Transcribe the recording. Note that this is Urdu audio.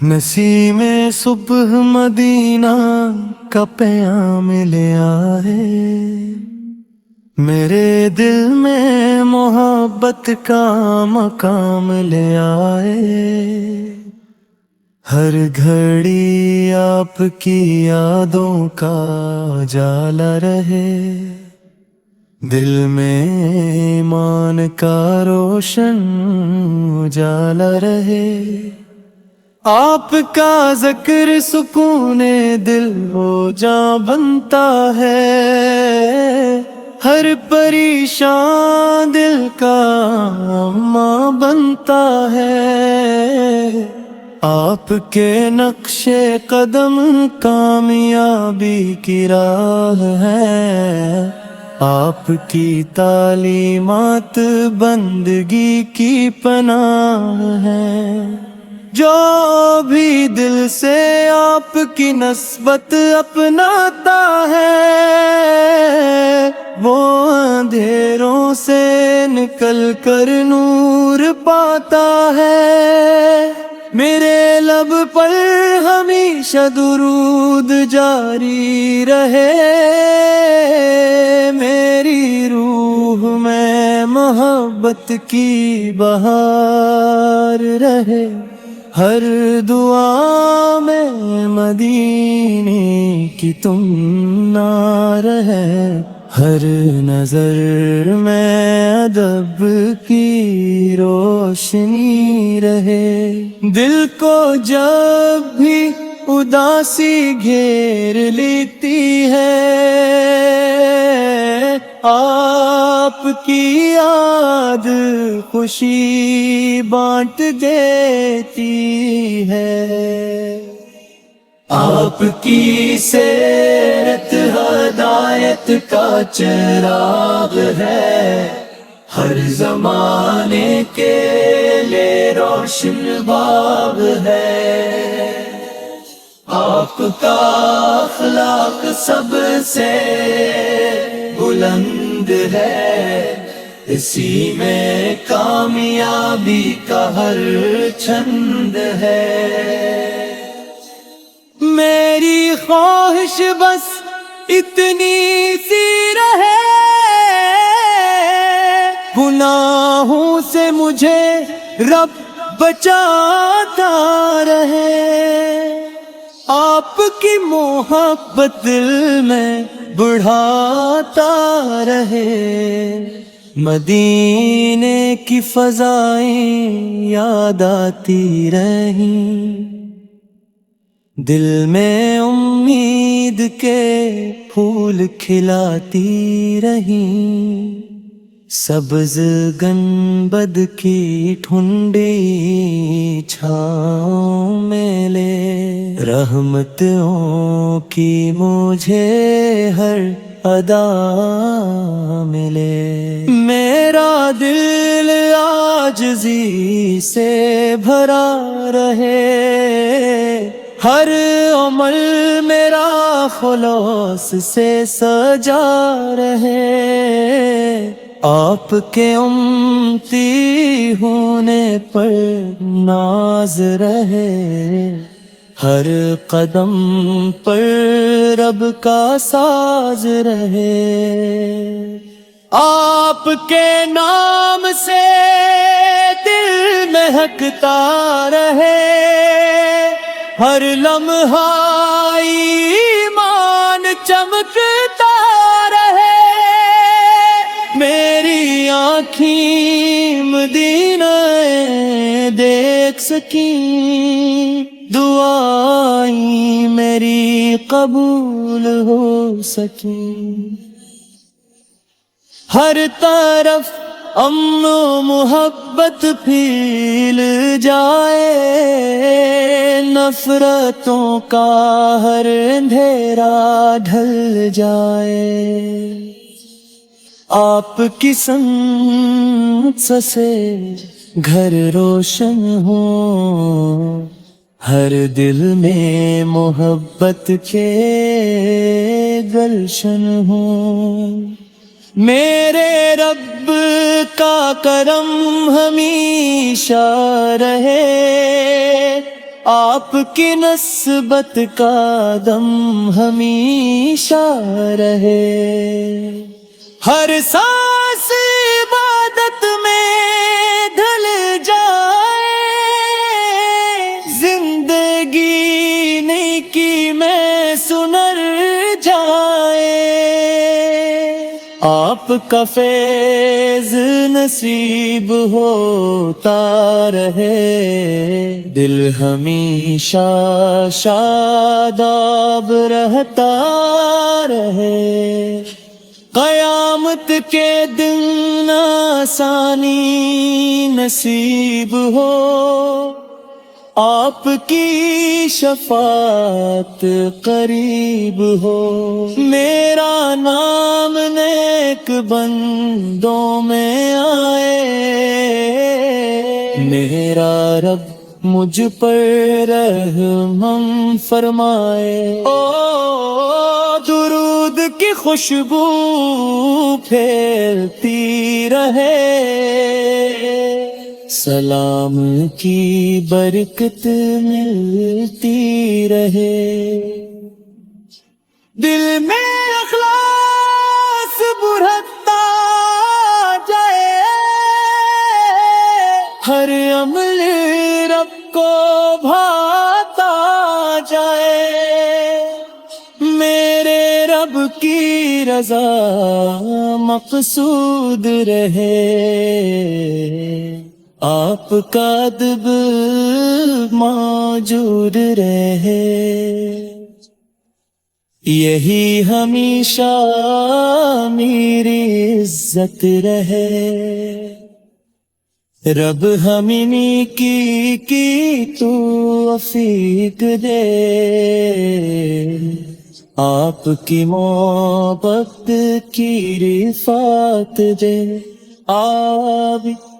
نسیم صبح مدینہ کا پیام لے آئے، میرے دل میں محبت کا مقام لے آئے۔ ہر گھڑی آپ کی یادوں کا جالا رہے، دل میں ایمان کا روشن اجالا رہے۔ آپ کا ذکر سکون دل ہو جاں بنتا ہے، ہر پریشان دل کا ماں بنتا ہے۔ آپ کے نقش قدم کامیابی کی راہ ہے، آپ کی تعلیمات بندگی کی پناہ ہے۔ جو بھی دل سے آپ کی نسبت اپناتا ہے، وہ اندھیروں سے نکل کر نور پاتا ہے۔ میرے لب پر ہمیشہ درود جاری رہے، میری روح میں محبت کی بہار رہے۔ ہر دعا میں مدینے کی تم نار ہے، ہر نظر میں ادب کی روشنی رہے۔ دل کو جب بھی اداسی گھیر لیتی ہے، آپ کی یاد خوشی بانٹ دیتی ہے۔ آپ کی سیرت ہدایت کا چراغ ہے، ہر زمانے کے لیے روشن باغ ہے۔ آپ کا اخلاق سب سے بلند ہے، اسی میں کامیابی کا ہر چھند ہے۔ میری خواہش بس اتنی سی رہے، گناہوں سے مجھے رب بچاتا رہے۔ آپ کی محبت دل میں بڑھاتا رہے، مدینے کی فضائیں یاد آتی رہیں، دل میں امید کے پھول کھلاتی رہیں۔ سبز گنبد کی ٹھنڈی چھاؤں میں لے، رحمتوں کی مجھے ہر ادا ملے۔ میرا دل عاجزی سے بھرا رہے، ہر عمل میرا خلوص سے سجا رہے۔ آپ کے امتی ہونے پر ناز رہے، ہر قدم پر رب کا ساز رہے۔ آپ کے نام سے دل مہکتا رہے، ہر لمحہ ایمان چمکتا رہے۔ میری آنکھیں مدینہ دیکھ سکیں، دعائیں میری قبول ہو سکیں۔ ہر طرف امن و محبت پھیل جائے، نفرتوں کا ہر اندھیرا ڈھل جائے۔ آپ کی سمت سے گھر روشن ہو، ہر دل میں محبت کے گلشن ہو۔ میرے رب کا کرم ہمیشہ رہے، آپ کی نسبت کا دم ہمیشہ رہے، ہر سانس عبادت میں ڈھل جائے، زندگی نیکی میں سنر جائے، آپ کا فیض نصیب ہوتا رہے، دل ہمیشہ شاداب رہتا رہے، قیامت کے دن آسانی نصیب ہو، آپ کی شفاعت قریب ہو، میرا نام نیک بندوں میں آئے، میرا رب مجھ پر رحم فرمائے، او درود کی خوشبو پھیلتی رہے، سلام کی برکت ملتی رہے، دل میں اخلاص بڑھتا جائے، ہر عمل رب کو بھاتا جائے، میرے رب کی رضا مقصود رہے، آپ کا ادب موجود رہے، یہی ہمیشہ میری عزت رہے، رب ہمیں نیکی کی توفیق دے، آپ کی محبت کی رفعت دے، آمین۔